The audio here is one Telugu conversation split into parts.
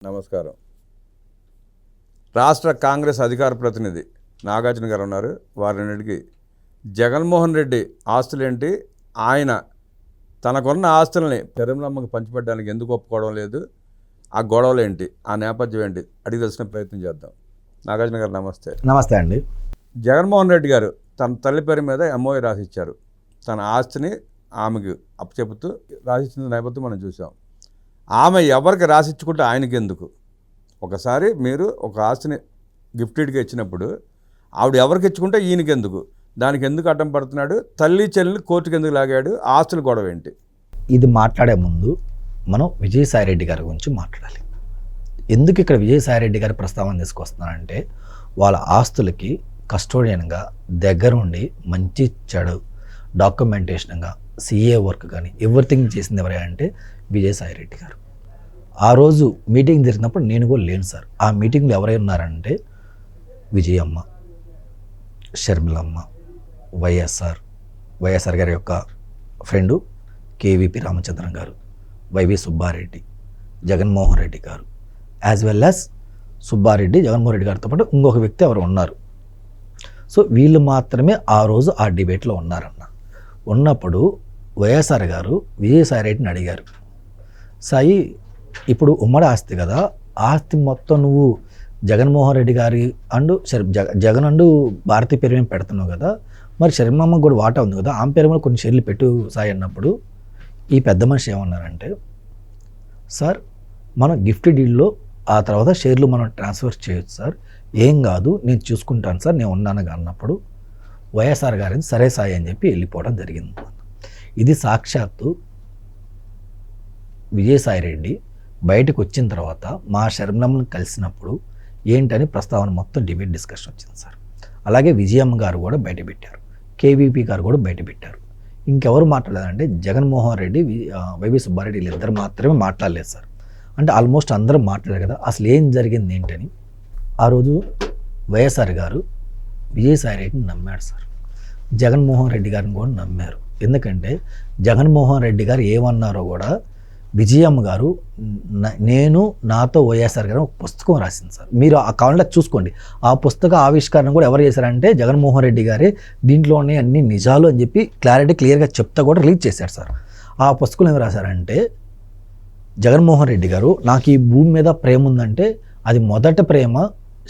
నమస్కారం. రాష్ట్ర కాంగ్రెస్ అధికార ప్రతినిధి నాగార్జున గారు ఉన్నారు. వారిన్నిటికి జగన్మోహన్ రెడ్డి ఆస్తులేంటి, ఆయన తనకున్న ఆస్తుల్ని పెరంలమ్మకు పంచిపెట్టడానికి ఎందుకు ఒప్పుకోవడం లేదు, ఆ గొడవలు ఏంటి, ఆ నేపథ్యం ఏంటి అడిగి తెలిసిన ప్రయత్నం చేద్దాం. నాగార్జున గారు నమస్తే. నమస్తే అండి. జగన్మోహన్ రెడ్డి గారు తన తల్లి పేరు మీద ఎంఓఏ రాసిచ్చారు. తన ఆస్తిని ఆమెకు అప్పచెపుతూ రాసిచ్చిన నేపథ్యం మనం చూసాం. ఆమె ఎవరికి రాసిచ్చుకుంటే ఆయనకి ఎందుకు? ఒకసారి మీరు ఒక ఆస్తిని గిఫ్టెడ్గా ఇచ్చినప్పుడు ఆవిడ ఎవరికి ఇచ్చుకుంటే ఈయనకి ఎందుకు? దానికి ఎందుకు అడ్డం పడుతున్నాడు? తల్లి చెల్లిని కోర్టుకు ఎందుకు లాగాడు? ఆస్తుల గొడవ ఏంటి? ఇది మాట్లాడే ముందు మనం విజయసాయిరెడ్డి గారి గురించి మాట్లాడాలి. ఎందుకు ఇక్కడ విజయసాయిరెడ్డి గారి ప్రస్తావన తీసుకొస్తున్నానంటే, వాళ్ళ ఆస్తులకి కస్టోడియన్గా దగ్గరుండి మంచి చెడు డాక్యుమెంటేషన్గా సిఏ వర్క్ కానీ ఎవ్రీథింగ్ చేసింది ఎవరైనా అంటే విజయసాయిరెడ్డి గారు. ఆ రోజు మీటింగ్ జరిగినప్పుడు నేను కూడా లేను సార్. ఆ మీటింగ్లో ఎవరై ఉన్నారంటే విజయమ్మ, షర్మిలమ్మ, వైఎస్ఆర్ గారి యొక్క ఫ్రెండు కేవీపీ రామచంద్రన్ గారు, వైవి సుబ్బారెడ్డి, జగన్మోహన్ రెడ్డి గారు, as well as Subba Reddy Jaganmohan Reddy గారితో పాటు ఇంకొక వ్యక్తి ఎవరు ఉన్నారు. సో వీళ్ళు మాత్రమే ఆ రోజు ఆ డిబేట్లో ఉన్నారన్న. ఉన్నప్పుడు వైఎస్ఆర్ గారు విజయసాయిరెడ్డిని అడిగారు, సాయి ఇప్పుడు ఉమ్మడి ఆస్తి కదా, ఆస్తి మొత్తం నువ్వు జగన్మోహన్ రెడ్డి గారి అండ్ జగన్ అండ్ భారతి పేరు మీద పెడుతున్నావు కదా, మరి షర్మిలమ్మకు కూడా వాటా ఉంది కదా, ఆమె పేరు మీద కొన్ని షేర్లు పెట్టు సాయి అన్నప్పుడు ఈ పెద్ద మనిషి ఏమన్నారంటే, సార్ మనం గిఫ్ట్ డీల్లో ఆ తర్వాత షేర్లు మనం ట్రాన్స్ఫర్ చేయొచ్చు సార్, ఏం కాదు నేను చూసుకుంటాను సార్, నేను ఉన్నాను అన్నప్పుడు వైఎస్ఆర్ గారిని సరే సాయి అని చెప్పి వెళ్ళిపోవడం జరిగింది. ఇది సాక్షాత్తు విజయసాయిరెడ్డి బయటకు వచ్చిన తర్వాత మా షర్మిలమ్మను కలిసినప్పుడు ఏంటని ప్రస్తావన మొత్తం డిబేట్ డిస్కషన్ వచ్చింది సార్. అలాగే విజయమ్మ గారు కూడా బయట పెట్టారు, కేవీపీ గారు కూడా బయట పెట్టారు. ఇంకెవరు మాట్లాడలేదంటే జగన్మోహన్ రెడ్డి, వైవి సుబ్బారెడ్డి వీళ్ళిద్దరు మాత్రమే మాట్లాడలేదు సార్. అంటే ఆల్మోస్ట్ అందరూ మాట్లాడారు కదా. అసలు ఏం జరిగింది ఏంటని ఆ రోజు వైఎస్ఆర్ గారు విజయసాయిరెడ్డిని నమ్మాడు సార్. జగన్మోహన్ రెడ్డి గారిని కూడా నమ్మారు. ఎందుకంటే జగన్మోహన్ రెడ్డి గారు ఏమన్నారో కూడా విజయమ్మ గారు నేను నాతో వైఎస్ఆర్ గారు ఒక పుస్తకం రాసింది సార్. మీరు ఆ కాలంలో చూసుకోండి. ఆ పుస్తక ఆవిష్కరణ కూడా ఎవరు చేశారంటే జగన్మోహన్ రెడ్డి గారే. దీంట్లోనే అన్ని నిజాలు అని చెప్పి క్లియర్గా చెప్తా కూడా రిలీజ్ చేశారు సార్. ఆ పుస్తకంలో ఏమి రాశారంటే, జగన్మోహన్ రెడ్డి గారు నాకు ఈ భూమి మీద ప్రేమ ఉందంటే అది మొదట ప్రేమ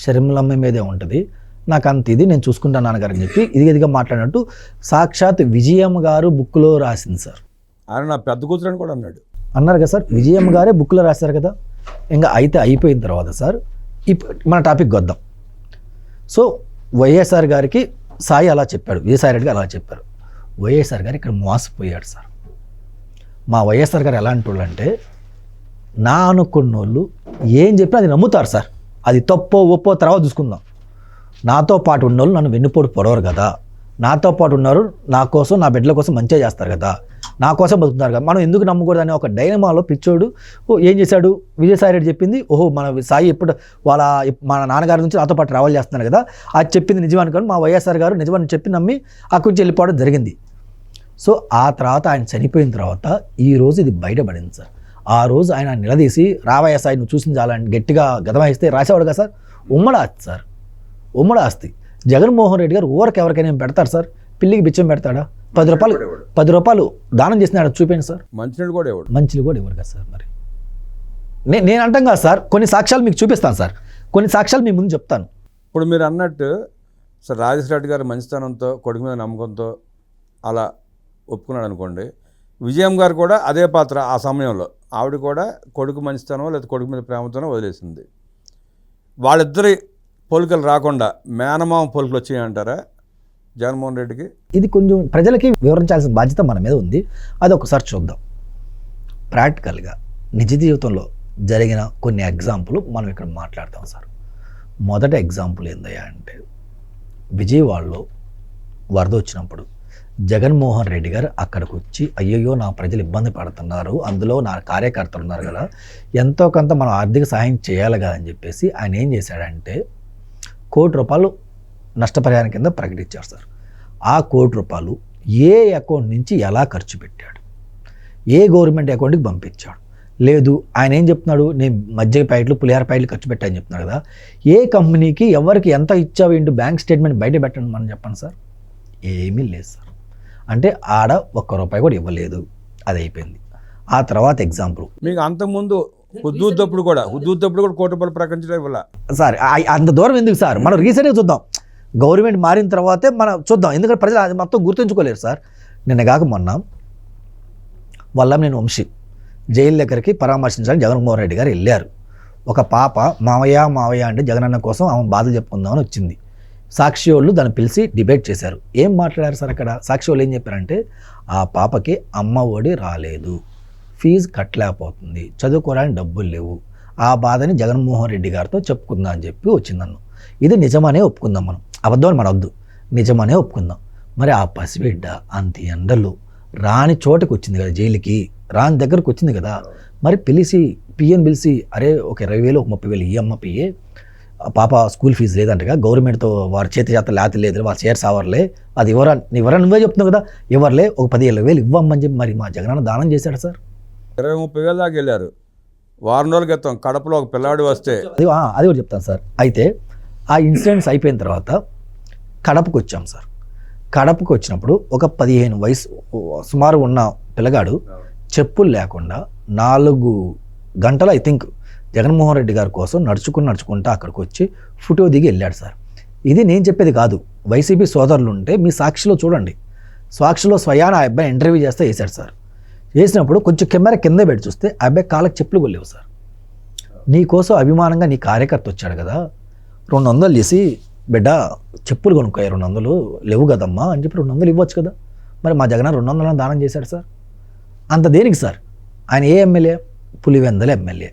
షర్మిలమ్మ మీదే ఉంటుంది, నాకు అంత ఇది నేను చూసుకుంటాను నాన్నగారు అని చెప్పి ఇదిగా మాట్లాడినట్టు సాక్షాత్ విజయమ్మ గారు బుక్లో రాసింది సార్. ఆయన నా పెద్ద కూతురని కూడా అన్నారు కదా సార్. విజయమ్మ గారే బుక్లో రాశారు కదా. ఇంకా అయితే అయిపోయిన తర్వాత సార్ ఇప్పుడు మన టాపిక్ వద్దాం. సో వైఎస్ఆర్ గారికి సాయి అలా చెప్పాడు, విజయసాయి రెడ్డి గారు అలా చెప్పారు. వైఎస్ఆర్ గారు ఇక్కడ మోసపోయాడు సార్. మా వైఎస్ఆర్ గారు ఎలాంటి వాళ్ళు అంటే, నా అనుకున్న వాళ్ళు ఏం చెప్పినా అది నమ్ముతారు సార్. అది తప్పో ఒప్పో తర్వాత చూసుకుందాం. నాతో పాటు ఉన్నోళ్ళు నన్ను వెన్నుపోటు పొడవరు కదా, నాతో పాటు ఉన్నారు, నా కోసం నా బిడ్డల కోసం మంచిగా చేస్తారు కదా, నా కోసం బతుకుతున్నారు కదా, మనం ఎందుకు నమ్మకూడదు అనే ఒక డైనమాలో పిచ్చోడు ఏం చేశాడు, విజయసాయిరెడ్డి చెప్పింది ఓహో మన సాయి ఎప్పుడు మన నాన్నగారి నుంచి నాతో పాటు ట్రావెల్ చేస్తున్నారు కదా, అది చెప్పింది నిజమని కానీ మా వైఎస్ఆర్ గారు నిజమని చెప్పి నమ్మి అక్కడి నుంచి వెళ్ళిపోవడం జరిగింది. సో ఆ తర్వాత ఆయన చనిపోయిన తర్వాత ఈ రోజు ఇది బయటపడింది సార్. ఆ రోజు ఆయన నిలదీసి రావయ్య సాయి నువ్వు చూసింది చాలా గట్టిగా గదమాయిస్తే రాసేవాడు కదా సార్. ఉమ్మడి ఆస్తి సార్, ఉమ్మడి ఆస్తి. జగన్మోహన్ రెడ్డి గారు ఊరికి ఎవరికైనా పెడతారు సార్? పిల్లికి బిచ్చం పెడతాడా? 10 రూపాయలు దానం చేసినాడు చూపించండి సార్. మంచినీళ్ళు కూడా ఇవ్వరు కదా సార్. మరి నేను అంటాం కదా సార్, కొన్ని సాక్ష్యాలు మీకు చూపిస్తాను సార్, కొన్ని సాక్ష్యాలు మీ ముందు చెప్తాను. ఇప్పుడు మీరు అన్నట్టు సార్ రాజేష్ రెడ్డి గారు మంచితనంతో కొడుకు మీద నమ్మకంతో అలా ఒప్పుకున్నాడు అనుకోండి. విజయం గారు కూడా అదే పాత్ర. ఆ సమయంలో ఆవిడ కూడా కొడుకు మంచితనో లేదా కొడుకు మీద ప్రేమతోనో వదిలేసింది. వాళ్ళిద్దరి పోలికలు రాకుండా మేనమామ పోలికలు వచ్చాయంటారా జగన్మోహన్ రెడ్డికి? ఇది కొంచెం ప్రజలకి వివరించాల్సిన బాధ్యత మన మీద ఉంది. అది ఒకసారి చూద్దాం. ప్రాక్టికల్గా నిజ జీవితంలో జరిగిన కొన్ని ఎగ్జాంపుల్ మనం ఇక్కడ మాట్లాడతాం సార్. మొదటి ఎగ్జాంపుల్ ఏందయ్యా అంటే, విజయవాడలో వరద వచ్చినప్పుడు జగన్మోహన్ రెడ్డి గారు అక్కడికి వచ్చి అయ్యయ్యో నా ప్రజలు ఇబ్బంది పడుతున్నారు, అందులో నా కార్యకర్తలు ఉన్నారు కదా, ఎంతో కొంత మనం ఆర్థిక సహాయం చేయాలి కదా అని చెప్పేసి ఆయన ఏం చేశాడంటే ₹1 కోటి నష్టపరిహారం కింద ప్రకటించారు సార్. ఆ ₹1 కోటి ఏ అకౌంట్ నుంచి ఎలా ఖర్చు పెట్టాడు, ఏ గవర్నమెంట్ అకౌంట్కి పంపించాడు, లేదు, ఆయన ఏం చెప్తున్నాడు, నేను మజ్జిగ ప్యాకెట్లు పులిహార ప్యాకెట్లు ఖర్చు పెట్టాను చెప్తున్నాడు కదా. ఏ కంపెనీకి ఎవరికి ఎంత ఇచ్చావు ఇంటూ బ్యాంక్ స్టేట్మెంట్ బయట పెట్టండి మనం చెప్పండి సార్. ఏమీ లేదు సార్. అంటే ఆడ ₹1 కూడా ఇవ్వలేదు, అది అయిపోయింది. ఆ తర్వాత ఎగ్జాంపుల్ మీకు అంతకుముందు హుద్దూద్దప్పుడు కూడా ₹1,00,00,000 ప్రకటించడం ఇవ్వాల సార్. అంత దూరం ఎందుకు సార్, మనం రీసెంట్గా చూద్దాం. గవర్నమెంట్ మారిన తర్వాతే మనం చూద్దాం, ఎందుకంటే ప్రజలు అది మొత్తం గుర్తుంచుకోలేరు సార్. నిన్న కాక మొన్న వల్లభనేని వంశీ జైలు దగ్గరికి పరామర్శించడానికి జగన్మోహన్ రెడ్డి గారు వెళ్ళారు. ఒక పాప మావయ్య అంటే జగనన్న కోసం ఆమె బాధలు చెప్పుకుందామని వచ్చింది. సాక్షి వాళ్ళు దాన్ని పిలిచి డిబేట్ చేశారు. ఏం మాట్లాడారు సార్ అక్కడ? సాక్షి వాళ్ళు ఏం చెప్పారంటే, ఆ పాపకి అమ్మ ఒడి రాలేదు, ఫీజు కట్టలేకపోతుంది, చదువుకోవడానికి డబ్బులు లేవు, ఆ బాధని జగన్మోహన్ రెడ్డి గారితో చెప్పుకుందాం అని చెప్పి వచ్చిందన్ను. ఇది నిజమనే ఒప్పుకుందాం, మనం అబద్ధం అని మన వద్దు, నిజమనే ఒప్పుకుందాం. మరి ఆ పసిబిడ్డ అంత ఎండలు రాని చోటకి వచ్చింది కదా, జైలుకి రాని దగ్గరకు వచ్చింది కదా. మరి పిఎన్ పిలిచి అరే ఒక 20,000 ఒక 30,000 ఇయ్యమ్మ పిఏ, పాప స్కూల్ ఫీజు లేదంటగా, గవర్నమెంట్తో వారి చేతి లేత లేదు, వాళ్ళ షేర్స్ అవర్లే, అది ఎవరని నువ్వే చెప్తున్నావు కదా, ఎవరులే ఒక 15,000 ఇవ్వమ్మని చెప్పి మరి మా జగనన్న దానం చేశాడు సార్. 20-30 వేల దాకా వెళ్ళారు. వారం రోజుల క్రితం కడపలో ఒక పిల్లాడు వస్తే అది కూడా చెప్తాను సార్. అయితే ఆ ఇన్సిడెంట్స్ అయిపోయిన తర్వాత కడపకు వచ్చాం సార్. కడపకు వచ్చినప్పుడు ఒక 15 వయసు సుమారు ఉన్న పిల్లగాడు చెప్పులు లేకుండా 4 గంటలు ఐ థింక్ జగన్మోహన్ రెడ్డి గారి కోసం నడుచుకుంటూ అక్కడికి వచ్చి ఫోటో దిగి వెళ్ళాడు సార్. ఇది నేను చెప్పేది కాదు, వైసీపీ సోదరులు ఉంటే మీ సాక్షిలో చూడండి. సాక్షిలో స్వయాన ఆ అబ్బాయి ఇంటర్వ్యూ చేస్తే వేశాడు సార్. వేసినప్పుడు కొంచెం కెమెరా కింద పెట్టి చూస్తే ఆ అబ్బాయి కాళ్ళకి చెప్పులు కొలేవు సార్. నీ కోసం అభిమానంగా నీ కార్యకర్త వచ్చాడు కదా, 200 చేసి బిడ్డ చెప్పులు కొనుక్కోయా, 200 లేవు కదమ్మా అని చెప్పి 200 ఇవ్వచ్చు కదా. మరి మా జగన్ 200 దానం చేశాడు సార్. అంత దేనికి సార్? ఆయన ఏ ఎమ్మెల్యే? పులివెందుల ఎమ్మెల్యే.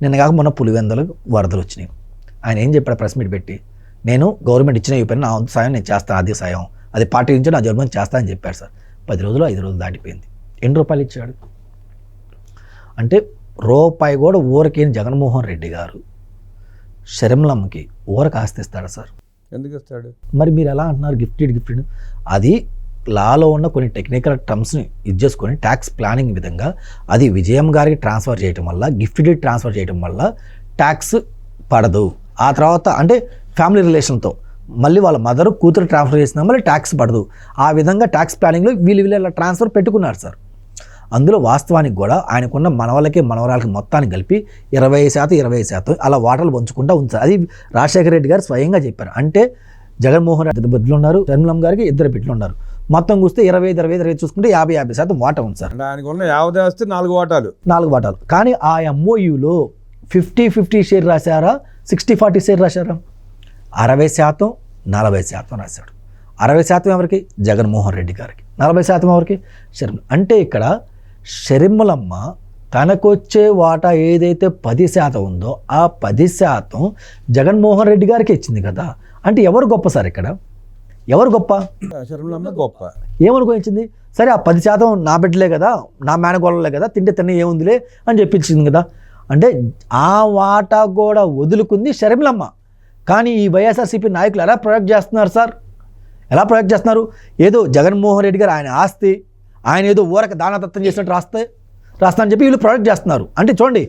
నిన్న కాక మొన్న పులివెందులకు వరదలు వచ్చినాయి. ఆయన ఏం చెప్పాడు ప్రెస్ మీట్ పెట్టి, నేను గవర్నమెంట్ ఇచ్చిన ఇవ్వని నా వంతు సాయం నేను చేస్తాను, అది సాయం అది పార్టీ నుంచి నా జన్మని చేస్తా అని చెప్పాడు సార్. 10 రోజులు 5 రోజులు దాటిపోయింది. ఎన్ని రూపాయలు ఇచ్చాడు? అంటే రూపాయి కూడా ఊరకేని జగన్మోహన్ రెడ్డి గారు షర్మిలమ్మకి ఊరకు ఆస్తి ఇస్తాడు సార్. ఎందుకు ఇస్తాడు? మరి మీరు ఎలా అంటున్నారు గిఫ్టెడ్? అది లాలో ఉన్న కొన్ని టెక్నికల్ టర్మ్స్ని ఇది చేసుకొని ట్యాక్స్ ప్లానింగ్ విధంగా అది విజయం గారికి ట్రాన్స్ఫర్ చేయడం వల్ల, గిఫ్టెడ్ ట్రాన్స్ఫర్ చేయడం వల్ల ట్యాక్స్ పడదు. ఆ తర్వాత అంటే ఫ్యామిలీ రిలేషన్తో మళ్ళీ వాళ్ళ మదర్ కూతురు ట్రాన్స్ఫర్ చేసినా మళ్ళీ ట్యాక్స్ పడదు. ఆ విధంగా ట్యాక్స్ ప్లానింగ్లో వీళ్ళు ఇలా ట్రాన్స్ఫర్ పెట్టుకున్నారు సార్. అందులో వాస్తవానికి కూడా ఆయనకున్న మనవలకి మనవరాలకి మొత్తాన్ని కలిపి 20% అలా వాటాలు పంచుకుంటూ ఉంచారు. అది రాజశేఖర రెడ్డి గారు స్వయంగా చెప్పారు. అంటే జగన్మోహన్ రెడ్డి బిడ్డలు ఉన్నారు, షర్మిలమ్మ గారికి 2 బిడ్డలు ఉన్నారు. మొత్తం చూస్తే 20 చూసుకుంటే 50% వాటా ఉంది సార్. ఆయనకు ఉన్న 50 ఆస్తి 4 వాటాలు. కానీ ఆ ఎంఓయూలో 50-50 షేర్ రాశారా, 60-40 షేర్ రాశారా? 60% 40% రాశాడు. 60% ఎవరికి? జగన్మోహన్ రెడ్డి గారికి. 40% ఎవరికి? షర్మిల. అంటే ఇక్కడ షర్మిలమ్మ తనకొచ్చే వాటా ఏదైతే 10% ఉందో ఆ 10% జగన్మోహన్ రెడ్డి గారికి ఇచ్చింది కదా. అంటే ఎవరు గొప్ప సార్ ఇక్కడ? ఎవరు గొప్ప? షర్మిలమ్మ గొప్ప. ఏమనుకోయించింది? సరే ఆ 10% నా బిడ్డలే కదా, నా మేనగోళ్ళలే కదా, తింటే ఏముందిలే అని చెప్పించింది కదా. అంటే ఆ వాటా కూడా వదులుకుంది షర్మిలమ్మ. కానీ ఈ వైఎస్ఆర్సీపీ నాయకులు ఎలా ప్రొజెక్ట్ చేస్తున్నారు సార్? ఎలా ప్రొజెక్ట్ చేస్తున్నారు? ఏదో జగన్మోహన్ రెడ్డి గారు ఆయన ఆస్తి, ఆయన ఏదో ఊరక దానదత్తం చేసినట్టు రాస్తా అని చెప్పి వీళ్ళు ప్రొజెక్ట్ చేస్తున్నారు. అంటే చూడండి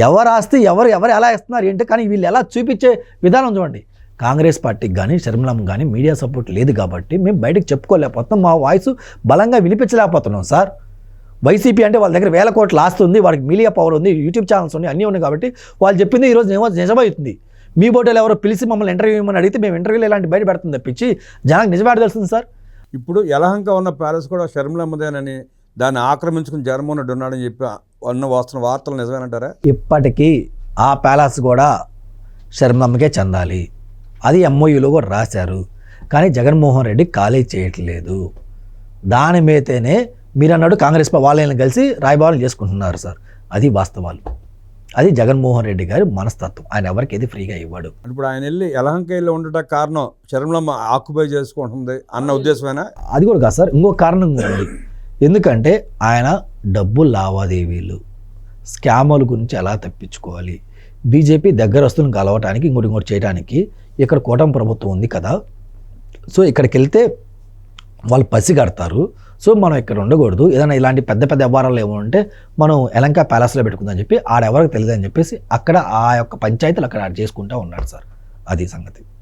ఎవరు ఆస్తి ఎవరు ఎలా ఇస్తున్నారు ఏంటి, కానీ వీళ్ళు ఎలా చూపించే విధానం చూడండి. కాంగ్రెస్ పార్టీకి కానీ షర్మిలమ్మ కానీ మీడియా సపోర్ట్ లేదు కాబట్టి మేము బయటకు చెప్పుకోలేకపోతున్నాం, మా వాయిస్ బలంగా వినిపించలేకపోతున్నాం సార్. వైసీపీ అంటే వాళ్ళ దగ్గర 1,000 కోట్ల ఆస్తి ఉంది, వాడికి మీడియా పవర్ ఉంది, యూట్యూబ్ ఛానల్స్ ఉన్నాయి, అన్నీ ఉన్నాయి కాబట్టి వాళ్ళు చెప్పింది ఈరోజు నిజమవుతుంది. మీ బోటోలు ఎవరో పిలిచి మమ్మల్ని ఇంటర్వ్యూ ఇవ్వమని అడిగితే మేము ఇంటర్వ్యూలో ఇలాంటి బయట పెడుతుంది తప్పించి జనానికి నిజమేడ తెలుస్తుంది సార్. ఇప్పుడు యలహంక ఉన్న ప్యాలెస్ కూడా షర్మిలమ్మదేనని, దాన్ని ఆక్రమించుకుని జగన్మోహన్ రెడ్డి ఉన్నాడని చెప్పి వస్తున్న వార్తలు నిజమేనంటారా? ఇప్పటికీ ఆ ప్యాలెస్ కూడా షర్మిలమ్మకే చెందాలి, అది ఎంఓయూలో కూడా రాశారు. కానీ జగన్మోహన్ రెడ్డి ఖాళీ చేయట్లేదు. దాని మీదనే మీరు అన్నాడు కాంగ్రెస్ వాళ్ళని కలిసి రాయబారాలు చేసుకుంటున్నారు సార్. అది వాస్తవాలు. అది జగన్మోహన్ రెడ్డి గారి మనస్తత్వం. ఆయన ఎవరికి ఏది ఫ్రీగా ఇవ్వడు. ఇప్పుడు ఆయన వెళ్ళి యలహంకలో ఉండటానికి కారణం షర్మిలమ్మ ఆక్యుపై చేసుకుంటుంది అన్న ఉద్దేశమేనా? అది కూడా కాదు సార్, ఇంకొక కారణం ఉంది. ఎందుకంటే ఆయన డబ్బు లావాదేవీలు స్కాముల గురించి ఎలా తప్పించుకోవాలి, బీజేపీ దగ్గరస్తులను కలవటానికి ఇంకోటి చేయడానికి ఇక్కడ కూటమి ప్రభుత్వం ఉంది కదా. సో ఇక్కడికి వెళ్తే వాళ్ళు పసిగడతారు. సో మనం ఇక్కడ ఉండకూడదు, ఏదైనా ఇలాంటి పెద్ద పెద్ద వ్యవహారాలు ఏమో ఉంటే మనం యలంక ప్యాలెస్లో పెట్టుకుందని చెప్పి ఆడెవరికి తెలియదు అని చెప్పేసి అక్కడ ఆ యొక్క పంచాయతీలు అక్కడ చేసుకుంటూ ఉన్నాడు సార్. అది సంగతి.